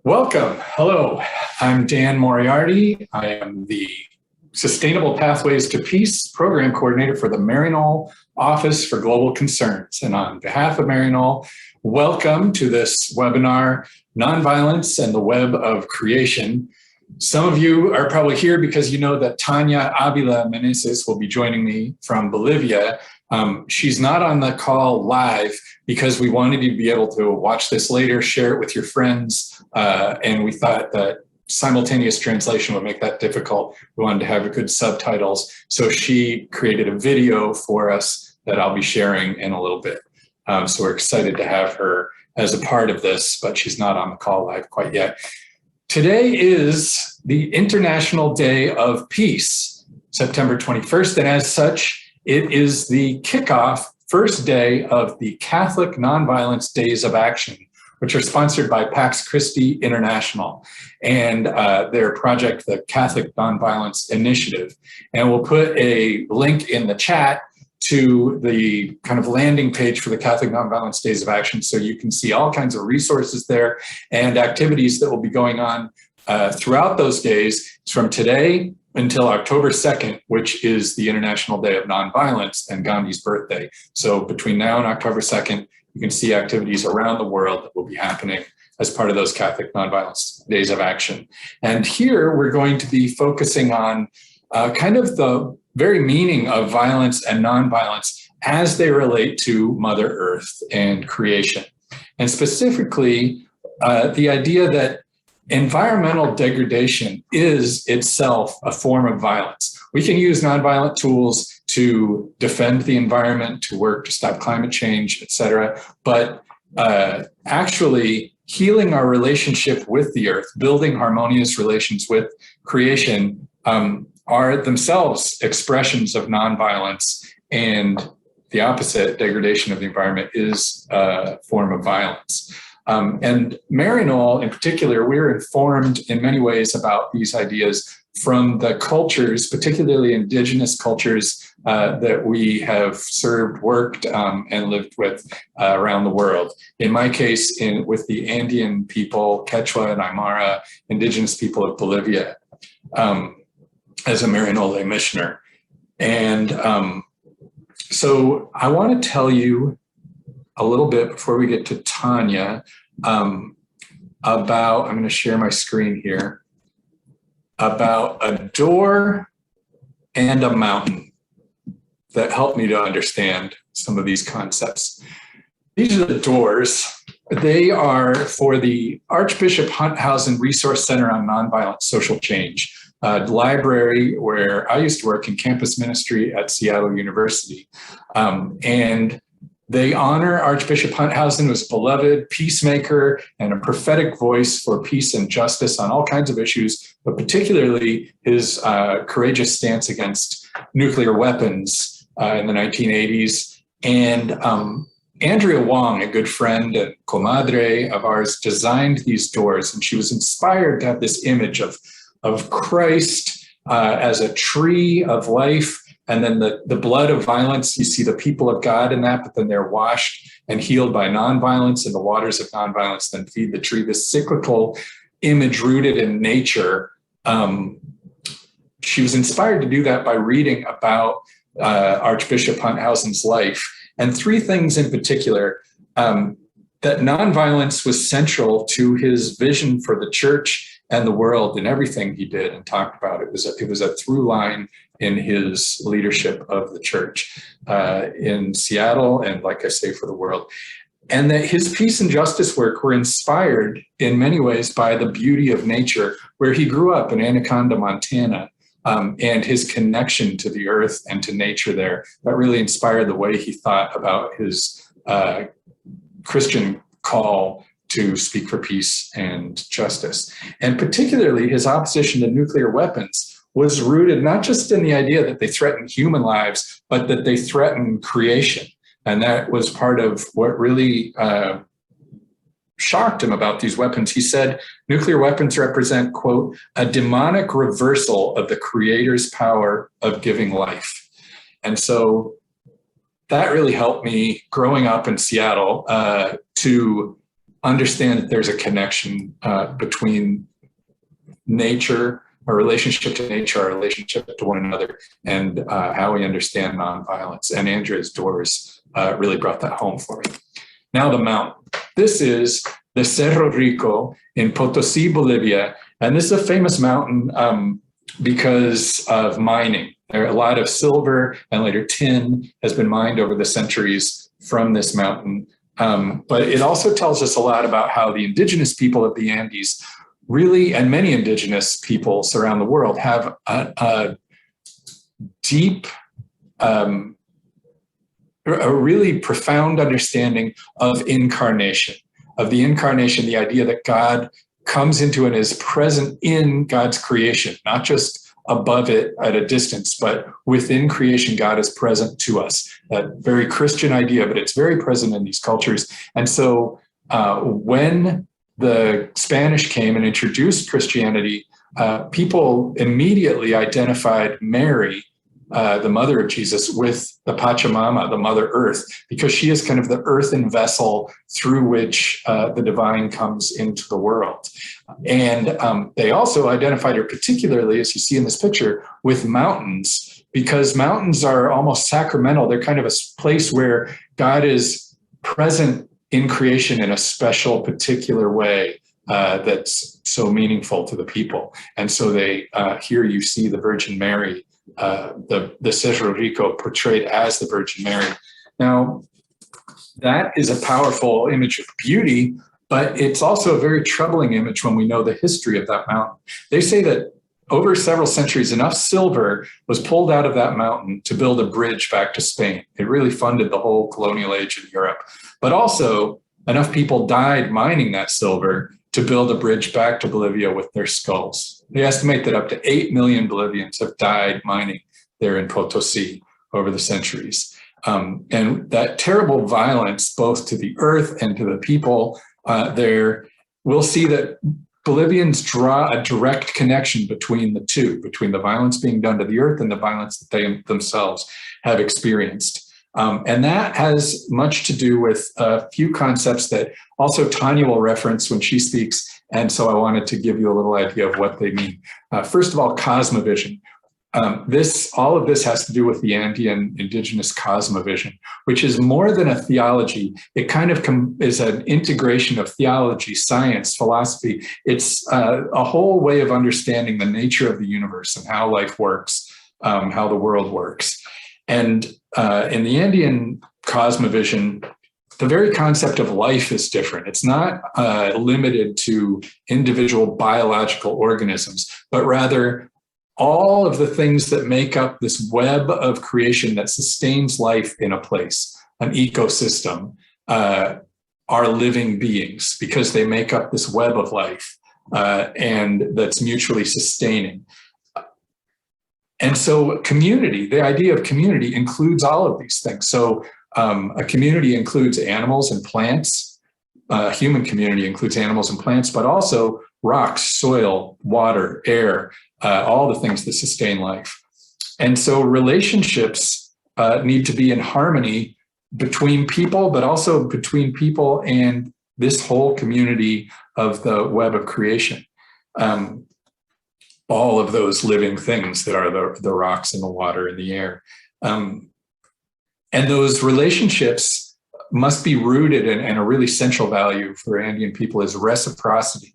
Welcome. Hello, I'm Dan Moriarty. I am the Sustainable Pathways to Peace Program Coordinator for the Maryknoll Office for Global Concerns. And on behalf of Maryknoll, welcome to this webinar, Nonviolence and the Web of Creation. Some of you are probably here because you know that Tania Avila Meneses will be joining me from Bolivia. She's not on the call live because we wanted you to be able to watch this later, share it with your friends, and we thought that simultaneous translation would make that difficult. We wanted to have good subtitles, so she created a video for us that I'll be sharing in a little bit. So we're excited to have her as a part of this, but she's not on the call live quite yet. Today is the International Day of Peace, September 21st, and as such, it is the kickoff first day of the Catholic Nonviolence Days of Action, which are sponsored by Pax Christi International and their project, the Catholic Nonviolence Initiative. And we'll put a link in the chat to the kind of landing page for the Catholic Nonviolence Days of Action, so you can see all kinds of resources there and activities that will be going on throughout those days from today until October 2nd, which is the International Day of Nonviolence and Gandhi's birthday. So between now and October 2nd, you can see activities around the world that will be happening as part of those Catholic Nonviolence Days of Action. And here we're going to be focusing on kind of the very meaning of violence and nonviolence as they relate to Mother Earth and creation. And specifically, the idea that environmental degradation is itself a form of violence. We can use nonviolent tools to defend the environment, to work to stop climate change, et cetera. But actually healing our relationship with the earth, building harmonious relations with creation are themselves expressions of nonviolence, and the opposite, degradation of the environment, is a form of violence. And Maryknoll in particular, we're informed in many ways about these ideas from the cultures, particularly indigenous cultures that we have served, worked, and lived with around the world. In my case, with the Andean people, Quechua and Aymara, indigenous people of Bolivia, as a Maryknoll missioner. And so I want to tell you a little bit before we get to Tania about, I'm going to share my screen here, about a door and a mountain that helped me to understand some of these concepts. These are the doors. They are for the Archbishop Hunthausen Resource Center on Nonviolent Social Change, a library where I used to work in campus ministry at Seattle University. And they honor Archbishop Hunthausen, who was a beloved peacemaker and a prophetic voice for peace and justice on all kinds of issues, but particularly his courageous stance against nuclear weapons in the 1980s. And Andrea Wong, a good friend and comadre of ours, designed these doors, and she was inspired to have this image of Christ as a tree of life, and then the blood of violence. You see the people of God in that, but then they're washed and healed by nonviolence, and the waters of nonviolence then feed the tree. This cyclical image rooted in nature. She was inspired to do that by reading about Archbishop Hunthausen's life. And three things in particular, that nonviolence was central to his vision for the church and the world in everything he did and talked about. It was a through line in his leadership of the church in Seattle, and like I say, for the world. And that his peace and justice work were inspired in many ways by the beauty of nature, where he grew up in Anaconda, Montana, and his connection to the earth and to nature there. That really inspired the way he thought about his Christian call to speak for peace and justice. And particularly his opposition to nuclear weapons was rooted not just in the idea that they threaten human lives, but that they threaten creation. And that was part of what really shocked him about these weapons. He said, nuclear weapons represent, quote, a demonic reversal of the creator's power of giving life. And so that really helped me growing up in Seattle to understand that there's a connection between nature, our relationship to nature, our relationship to one another, and how we understand nonviolence. And Andrea's doors really brought that home for me. Now the mountain. This is the Cerro Rico in Potosí, Bolivia. And this is a famous mountain because of mining. There are a lot of silver and later tin has been mined over the centuries from this mountain. But it also tells us a lot about how the indigenous people of the Andes really, and many indigenous peoples around the world, have a deep, a really profound understanding of incarnation, the idea that God comes into and is present in God's creation, not just above it at a distance, but within creation, God is present to us. That very Christian idea, but it's very present in these cultures. And so when the Spanish came and introduced Christianity, people immediately identified Mary, the mother of Jesus, with the Pachamama, the Mother Earth, because she is kind of the earthen vessel through which the divine comes into the world. And they also identified her particularly, as you see in this picture, with mountains, because mountains are almost sacramental. They're kind of a place where God is present in creation in a special, particular way that's so meaningful to the people. And so they here you see the Virgin Mary, the Cerro Rico portrayed as the Virgin Mary. Now, that is a powerful image of beauty, but it's also a very troubling image when we know the history of that mountain. They say that over several centuries, enough silver was pulled out of that mountain to build a bridge back to Spain. It really funded the whole colonial age in Europe. But also, enough people died mining that silver to build a bridge back to Bolivia with their skulls. They estimate that up to 8 million Bolivians have died mining there in Potosí over the centuries. And that terrible violence, both to the earth and to the people there, we'll see that Bolivians draw a direct connection between the two, between the violence being done to the earth and the violence that they themselves have experienced. And that has much to do with a few concepts that also Tania will reference when she speaks. And so I wanted to give you a little idea of what they mean. First of all, cosmovision. All of this has to do with the Andean indigenous cosmovision, which is more than a theology. It kind of is an integration of theology, science, philosophy. It's a whole way of understanding the nature of the universe and how life works, how the world works. And in the Andean cosmovision, the very concept of life is different. It's not limited to individual biological organisms, but rather all of the things that make up this web of creation that sustains life in a place, an ecosystem, are living beings because they make up this web of life and that's mutually sustaining. And so community, the idea of community includes all of these things. So a community includes animals and plants. Human community includes animals and plants, but also rocks, soil, water, air, all the things that sustain life. And so relationships need to be in harmony between people, but also between people and this whole community of the web of creation. All of those living things that are the rocks and the water and the air. And those relationships must be rooted in a really central value for Andean people is reciprocity.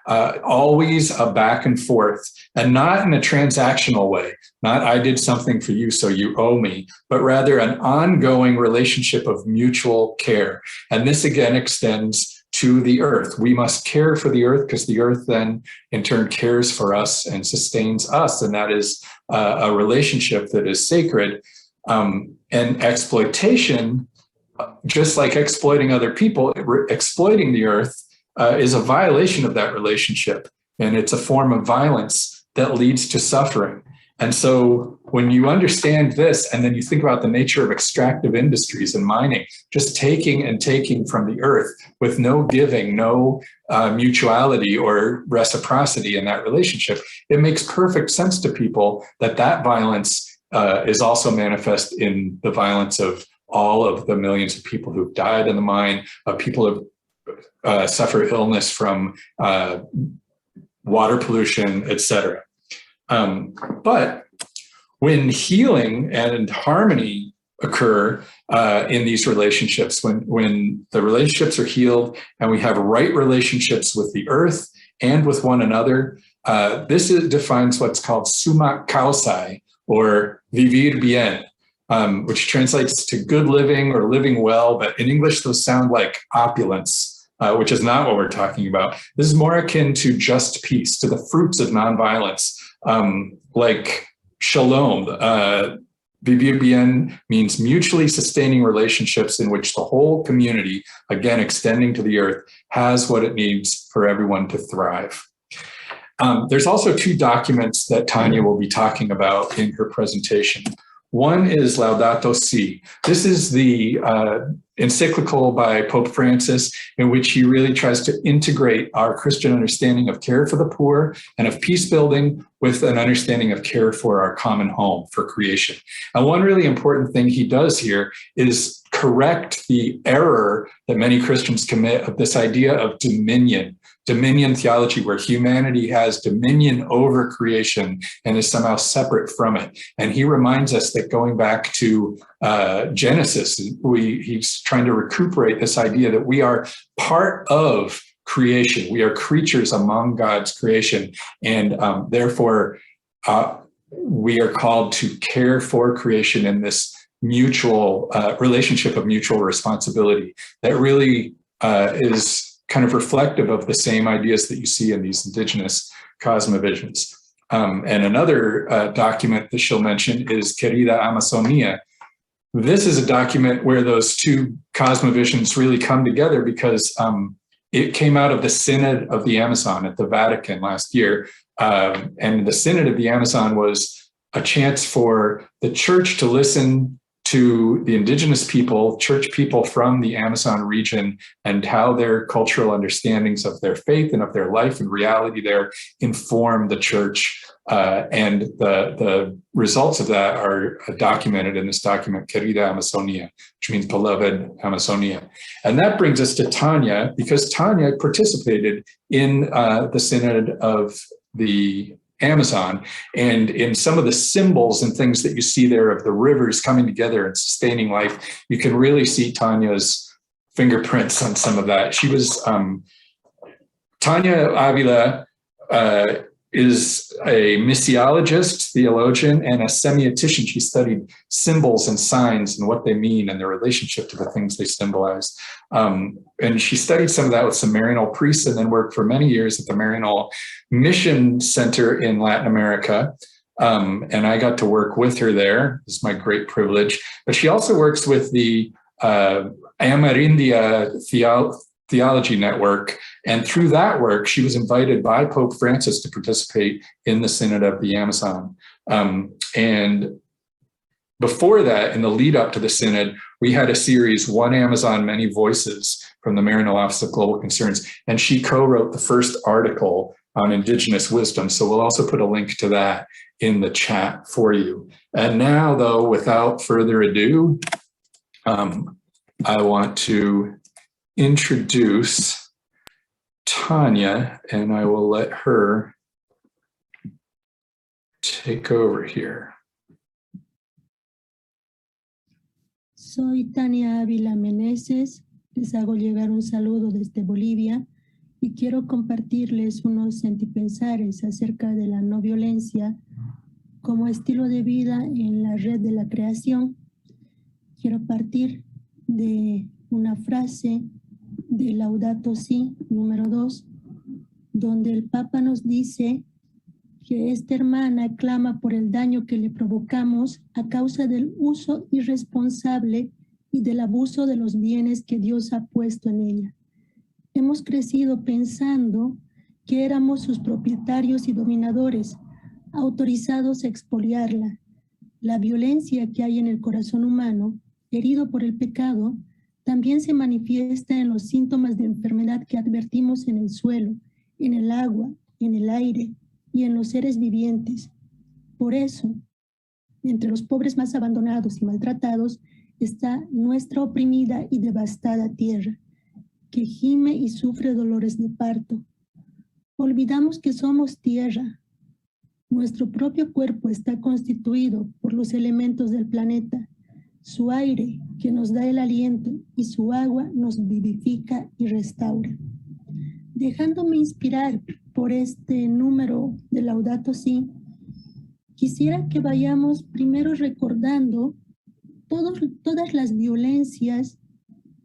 Always a back and forth, and not in a transactional way, not I did something for you, so you owe me, but rather an ongoing relationship of mutual care. And this again extends to the earth. We must care for the earth because the earth then in turn cares for us and sustains us. And that is a relationship that is sacred. And exploitation, just like exploiting other people, exploiting the earth is a violation of that relationship. And it's a form of violence that leads to suffering. And so when you understand this, and then you think about the nature of extractive industries and mining, just taking and taking from the earth with no giving, no mutuality or reciprocity in that relationship, it makes perfect sense to people that that violence is also manifest in the violence of all of the millions of people who've died in the mine, of people who've suffer illness from water pollution, etc. But when healing and harmony occur in these relationships, when the relationships are healed and we have right relationships with the earth and with one another, defines what's called summa causae, or vivir bien, which translates to good living or living well, but in English those sound like opulence, which is not what we're talking about. This is more akin to just peace, to the fruits of nonviolence, like shalom. Vivir bien means mutually sustaining relationships in which the whole community, again, extending to the earth, has what it needs for everyone to thrive. There's also two documents that Tania will be talking about in her presentation. One is Laudato Si. This is the encyclical by Pope Francis, in which he really tries to integrate our Christian understanding of care for the poor and of peace building with an understanding of care for our common home, for creation. And one really important thing he does here is correct the error that many Christians commit of this idea of dominion theology, where humanity has dominion over creation and is somehow separate from it. And he reminds us that going back to Genesis, he's trying to recuperate this idea that we are part of creation. We are creatures among God's creation. And therefore, we are called to care for creation in this mutual relationship of mutual responsibility that really is kind of reflective of the same ideas that you see in these indigenous cosmovisions. And another document that she'll mention is Querida Amazonia. This is a document where those two cosmovisions really come together because it came out of the Synod of the Amazon at the Vatican last year. And the Synod of the Amazon was a chance for the church to listen to the indigenous people, church people from the Amazon region, and how their cultural understandings of their faith and of their life and reality there inform the church. And the results of that are documented in this document, Querida Amazonia, which means beloved Amazonia. And that brings us to Tania, because Tania participated in the Synod of the Amazon, and in some of the symbols and things that you see there of the rivers coming together and sustaining life, you can really see Tania's fingerprints on some of that. She was, Tania Avila is a missiologist, theologian, and a semiotician. She studied symbols and signs and what they mean and their relationship to the things they symbolize. And she studied some of that with some Maryknoll priests and then worked for many years at the Maryknoll Mission Center in Latin America. And I got to work with her there. It's my great privilege. But she also works with the Amerindia Theology Network. And through that work, she was invited by Pope Francis to participate in the Synod of the Amazon. And before that, in the lead up to the Synod, we had a series, One Amazon, Many Voices, from the Maryknoll Office of Global Concerns. And she co-wrote the first article on indigenous wisdom. So we'll also put a link to that in the chat for you. And now, though, without further ado, I want to introduce Tania, and I will let her take over here. Soy Tania Avila Meneses, les hago llegar un saludo desde Bolivia y quiero compartirles unos sentipensares acerca de la no violencia como estilo de vida en la red de la creación. Quiero partir de una frase de Laudato Si, número 2, donde el Papa nos dice que esta hermana clama por el daño que le provocamos a causa del uso irresponsable y del abuso de los bienes que Dios ha puesto en ella. Hemos crecido pensando que éramos sus propietarios y dominadores, autorizados a expoliarla. La violencia que hay en el corazón humano, herido por el pecado, también se manifiesta en los síntomas de enfermedad que advertimos en el suelo, en el agua, en el aire y en los seres vivientes. Por eso, entre los pobres más abandonados y maltratados está nuestra oprimida y devastada tierra. que gime y sufre dolores de parto. Olvidamos que somos tierra. Nuestro propio cuerpo está constituido por los elementos del planeta, su aire que nos da el aliento y su agua nos vivifica y restaura. Dejándome inspirar por este número de Laudato Si, quisiera que vayamos primero recordando todas las violencias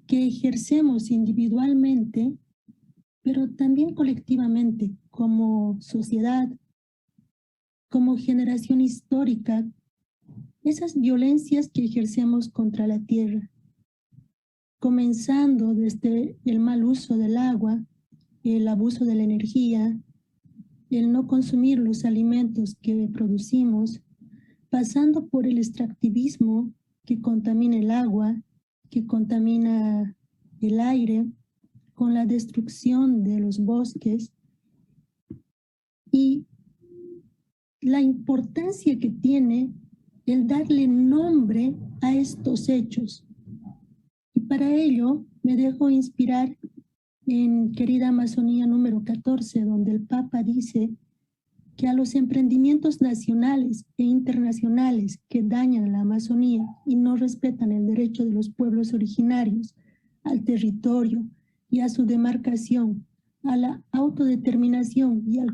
que ejercemos individualmente, pero también colectivamente, como sociedad, como generación histórica, esas violencias que ejercemos contra la tierra, comenzando desde el mal uso del agua, el abuso de la energía, el no consumir los alimentos que producimos, pasando por el extractivismo que contamina el agua, que contamina el aire, con la destrucción de los bosques y la importancia que tiene el darle nombre a estos hechos. Y para ello me dejo inspirar en Querida Amazonía número 14, donde el Papa dice que a los emprendimientos nacionales e internacionales que dañan la Amazonía y no respetan el derecho de los pueblos originarios al territorio y a su demarcación, a la autodeterminación y al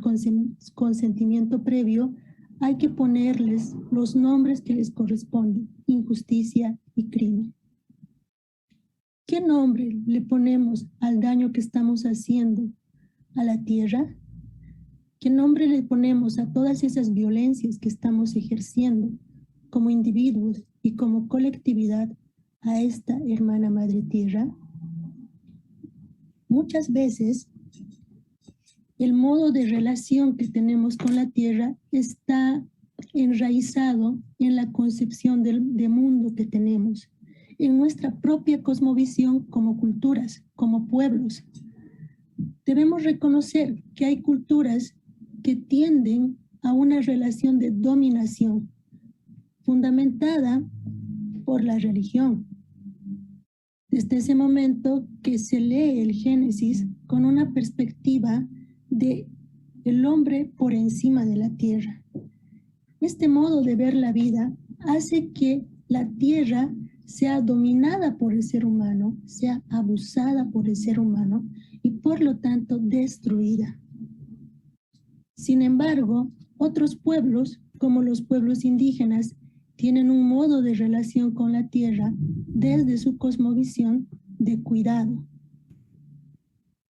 consentimiento previo, hay que ponerles los nombres que les corresponden: injusticia y crimen. ¿Qué nombre le ponemos al daño que estamos haciendo a la tierra? ¿Qué nombre le ponemos a todas esas violencias que estamos ejerciendo como individuos y como colectividad a esta hermana madre tierra? Muchas veces el modo de relación que tenemos con la tierra está enraizado en la concepción de mundo que tenemos, en nuestra propia cosmovisión como culturas, como pueblos. Debemos reconocer que hay culturas que tienden a una relación de dominación fundamentada por la religión. Desde ese momento que se lee el Génesis con una perspectiva de el hombre por encima de la tierra. Este modo de ver la vida hace que la tierra sea dominada por el ser humano, sea abusada por el ser humano y por lo tanto destruida. Sin embargo, otros pueblos, como los pueblos indígenas, tienen un modo de relación con la tierra desde su cosmovisión de cuidado,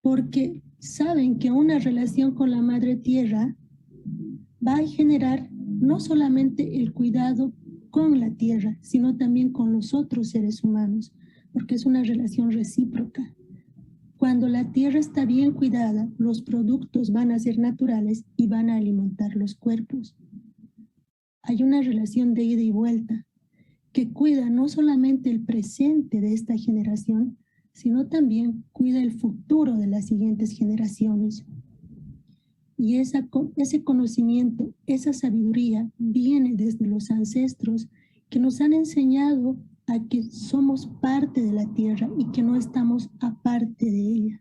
porque saben que una relación con la madre tierra va a generar no solamente el cuidado con la tierra, sino también con los otros seres humanos, porque es una relación recíproca. Cuando la tierra está bien cuidada, los productos van a ser naturales y van a alimentar los cuerpos. Hay una relación de ida y vuelta que cuida no solamente el presente de esta generación, sino también cuida el futuro de las siguientes generaciones. Y ese conocimiento, esa sabiduría viene desde los ancestros que nos han enseñado a que somos parte de la tierra y que no estamos aparte de ella.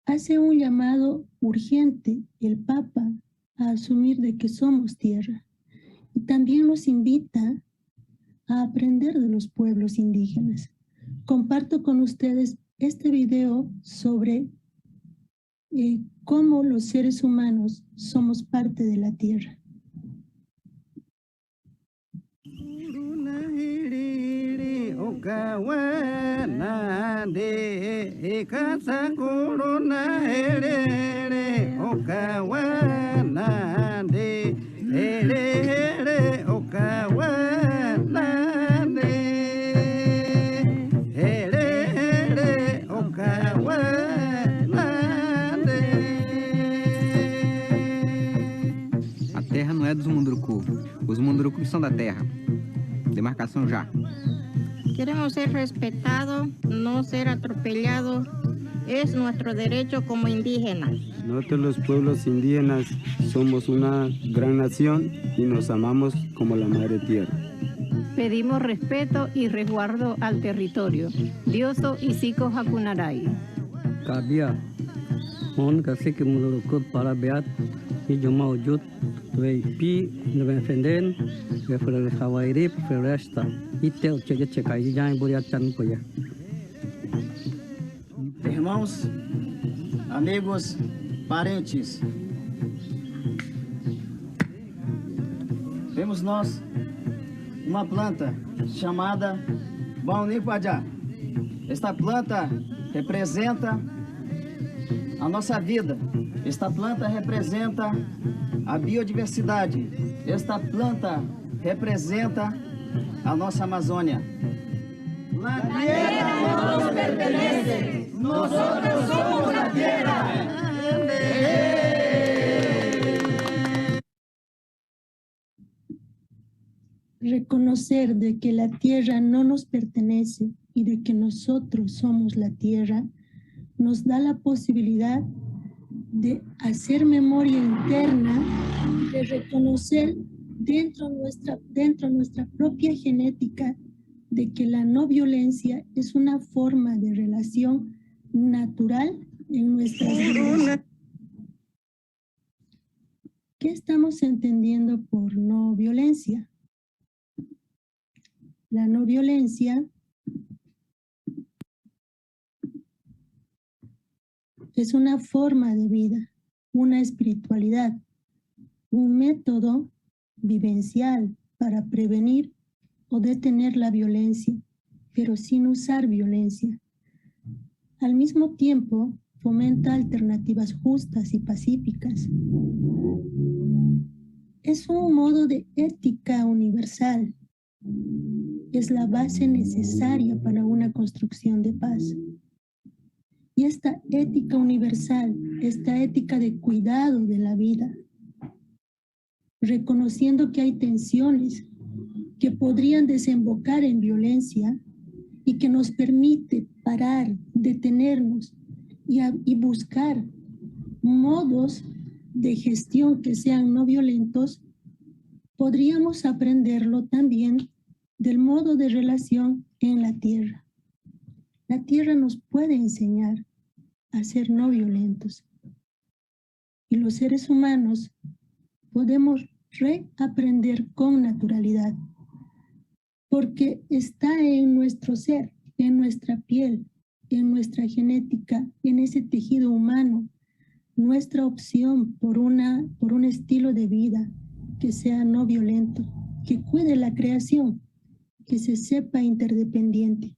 Hace un llamado urgente el Papa a asumir de que somos tierra y también nos invita a aprender de los pueblos indígenas. Comparto con ustedes este video sobre cómo los seres humanos somos parte de la tierra. A terra não é dos munduruku. Os mundurucus são da terra. Demarcação já. Queremos ser respetados, no ser atropellados. Es nuestro derecho como indígenas. Nosotros los pueblos indígenas somos una gran nación y nos amamos como la madre tierra. Pedimos respeto y resguardo al territorio. Dioso y Sico Hakunarai. Kabia, on kasih que mudokut para beat y yo maujud tuai pi neben fenden que fue el hawaii floresta y tel cheja checa y ya en buriachan poya. Irmãos, amigos, parentes, vemos nós uma planta chamada baunilpajá. Esta planta representa a nossa vida. Esta planta representa a biodiversidade. Esta planta representa a nossa Amazônia. La tierra no nos pertenece, nosotros somos la tierra. Reconocer de que la tierra no nos pertenece y de que nosotros somos la tierra nos da la posibilidad de hacer memoria interna, de reconocer dentro de nuestra propia genética de que la no violencia es una forma de relación natural en nuestras vidas. ¿Qué estamos entendiendo por no violencia? La no violencia es una forma de vida, una espiritualidad, un método vivencial para prevenir o detener la violencia, pero sin usar violencia. Al mismo tiempo, fomenta alternativas justas y pacíficas. Es un modo de ética universal. Es la base necesaria para una construcción de paz. Y esta ética universal, esta ética de cuidado de la vida, reconociendo que hay tensiones que podrían desembocar en violencia y que nos permite parar, detenernos y buscar modos de gestión que sean no violentos, podríamos aprenderlo también del modo de relación en la tierra. La tierra nos puede enseñar a ser no violentos. Y los seres humanos podemos reaprender con naturalidad, porque está en nuestro ser, en nuestra piel, en nuestra genética, en ese tejido humano, nuestra opción por un estilo de vida que sea no violento, que cuide la creación, que se sepa interdependiente.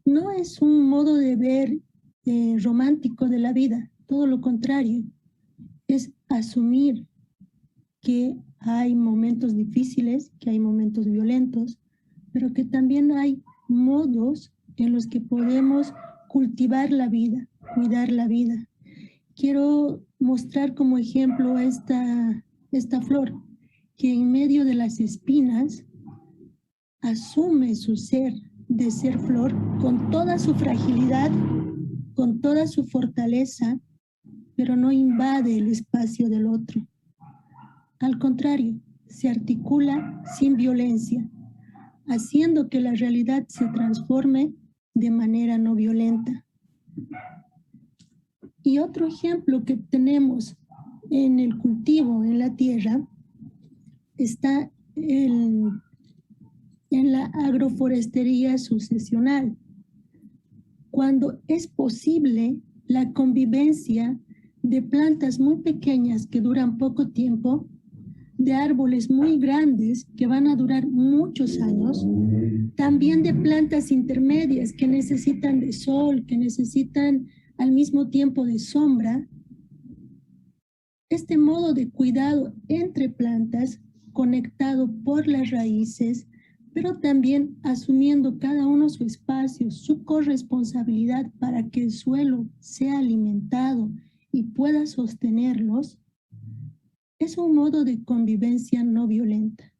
No es un modo de ver romántico de la vida, todo lo contrario, es asumir que hay momentos difíciles, que hay momentos violentos, pero que también hay modos en los que podemos cultivar la vida, cuidar la vida. Quiero mostrar como ejemplo esta flor, que en medio de las espinas asume su ser de ser flor con toda su fragilidad, con toda su fortaleza, pero no invade el espacio del otro. Al contrario, se articula sin violencia, haciendo que la realidad se transforme de manera no violenta. Y otro ejemplo que tenemos en el cultivo, en la tierra, está en la agroforestería sucesional, cuando es posible la convivencia de plantas muy pequeñas que duran poco tiempo, de árboles muy grandes que van a durar muchos años, también de plantas intermedias que necesitan de sol, que necesitan al mismo tiempo de sombra. Este modo de cuidado entre plantas, conectado por las raíces, pero también asumiendo cada uno su espacio, su corresponsabilidad para que el suelo sea alimentado y pueda sostenerlos, es un modo de convivencia no violenta.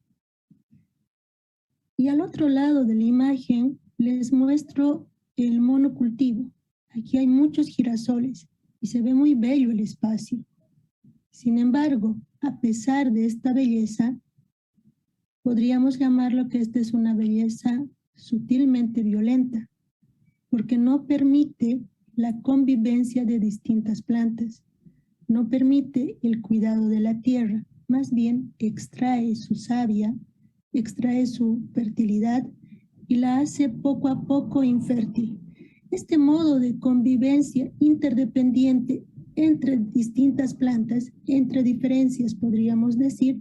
Y al otro lado de la imagen les muestro el monocultivo. Aquí hay muchos girasoles y se ve muy bello el espacio. Sin embargo, a pesar de esta belleza, Podríamos llamarlo que esta es una belleza sutilmente violenta, porque no permite la convivencia de distintas plantas, no permite el cuidado de la tierra, más bien extrae su savia, extrae su fertilidad y la hace poco a poco infértil. Este modo de convivencia interdependiente entre distintas plantas, entre diferencias podríamos decir,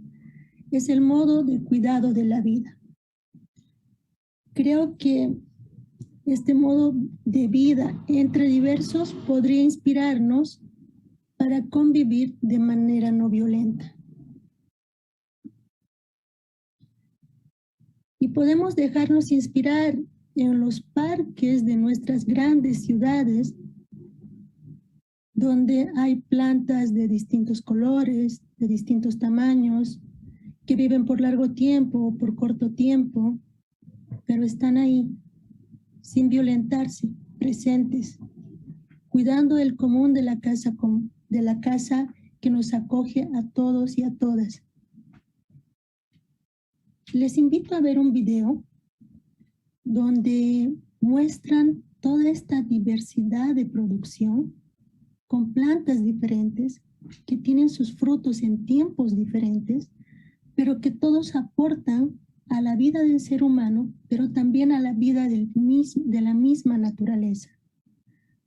es el modo de cuidado de la vida. Creo que este modo de vida entre diversos podría inspirarnos para convivir de manera no violenta. Y podemos dejarnos inspirar en los parques de nuestras grandes ciudades, donde hay plantas de distintos colores, de distintos tamaños, que viven por largo tiempo o por corto tiempo, pero están ahí, sin violentarse, presentes, cuidando el común de la casa que nos acoge a todos y a todas. Les invito a ver un video donde muestran toda esta diversidad de producción con plantas diferentes que tienen sus frutos en tiempos diferentes, pero que todos aportan a la vida del ser humano, pero también a la vida de la misma naturaleza.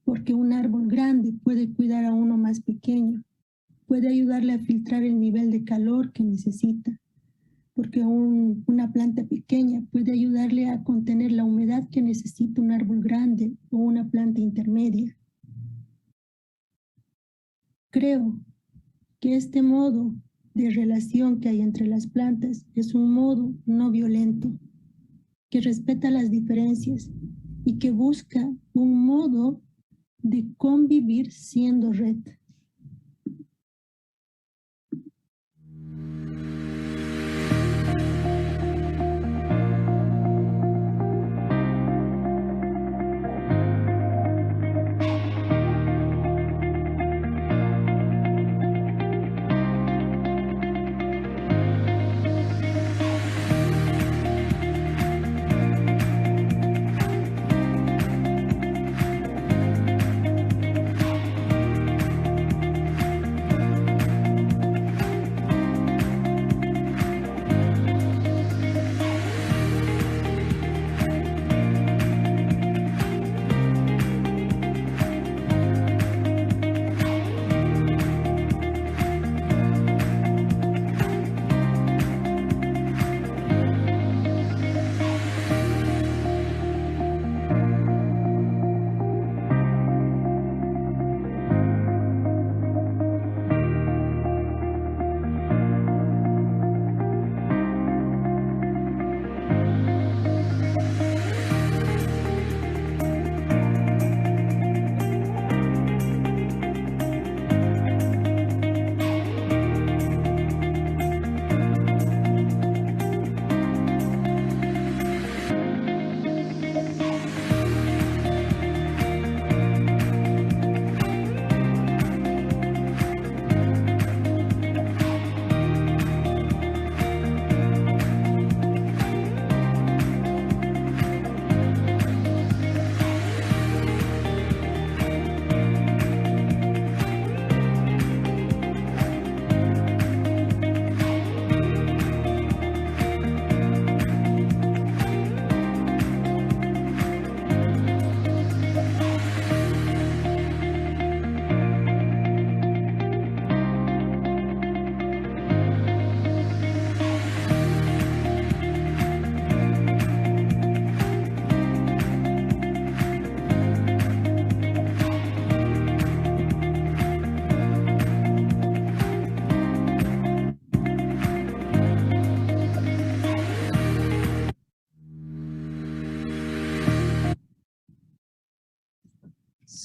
Porque un árbol grande puede cuidar a uno más pequeño, puede ayudarle a filtrar el nivel de calor que necesita, porque una planta pequeña puede ayudarle a contener la humedad que necesita un árbol grande o una planta intermedia. Creo que este modo de relación que hay entre las plantas es un modo no violento, que respeta las diferencias y que busca un modo de convivir siendo red.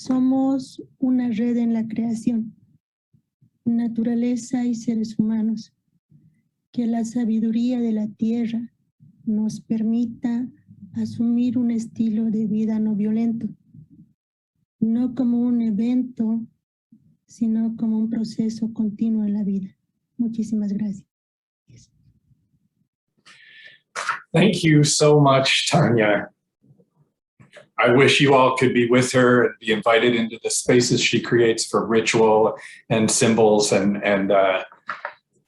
Somos una red en la creación, naturaleza y seres humanos. Que la sabiduría de la tierra nos permita asumir un estilo de vida no violento, no como un evento, sino como un proceso continuo en la vida. Muchísimas gracias. Thank you so much, Tania. I wish you all could be with her and be invited into the spaces she creates for ritual and symbols and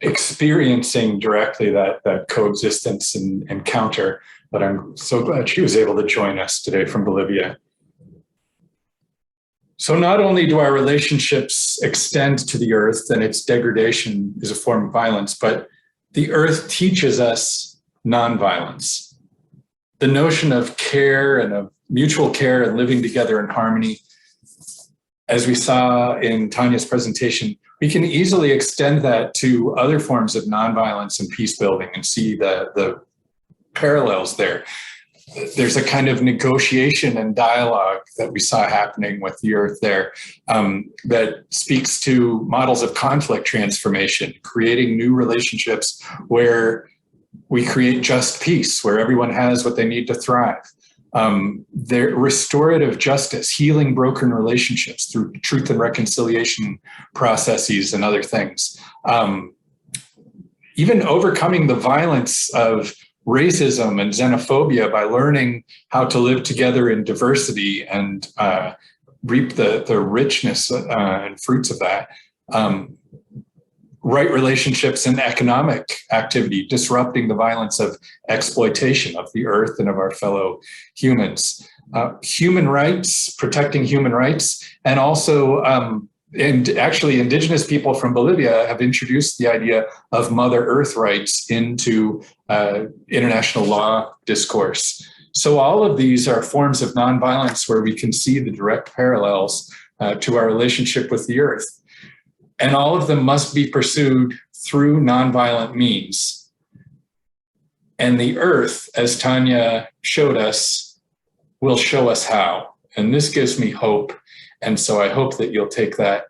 experiencing directly that coexistence and encounter. But I'm so glad she was able to join us today from Bolivia. So not only do our relationships extend to the earth and its degradation is a form of violence, but the earth teaches us nonviolence. The notion of care and of mutual care and living together in harmony, as we saw in Tania's presentation, we can easily extend that to other forms of nonviolence and peace building and see the parallels there. There's a kind of negotiation and dialogue that we saw happening with the earth there that speaks to models of conflict transformation, creating new relationships where we create just peace, where everyone has what they need to thrive. Their restorative justice, healing broken relationships through truth and reconciliation processes and other things. Even overcoming the violence of racism and xenophobia by learning how to live together in diversity and reap the richness and fruits of that. Right relationships and economic activity, disrupting the violence of exploitation of the earth and of our fellow humans. Human rights, protecting human rights, and also, and actually indigenous people from Bolivia have introduced the idea of Mother Earth rights into international law discourse. So all of these are forms of nonviolence where we can see the direct parallels to our relationship with the earth. And all of them must be pursued through nonviolent means. And the earth, as Tania showed us, will show us how. And this gives me hope. And so I hope that you'll take that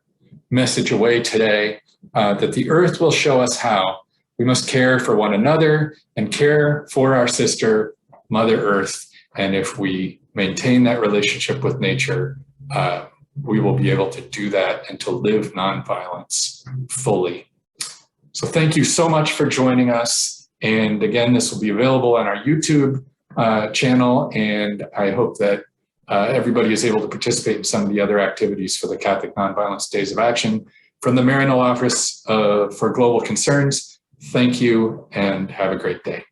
message away today, that the earth will show us how. We must care for one another and care for our sister, Mother Earth. And if we maintain that relationship with nature, we will be able to do that and to live nonviolence fully. So thank you so much for joining us. And again, this will be available on our YouTube channel. And I hope that everybody is able to participate in some of the other activities for the Catholic Nonviolence Days of Action. From the Maryknoll Office for Global Concerns, thank you and have a great day.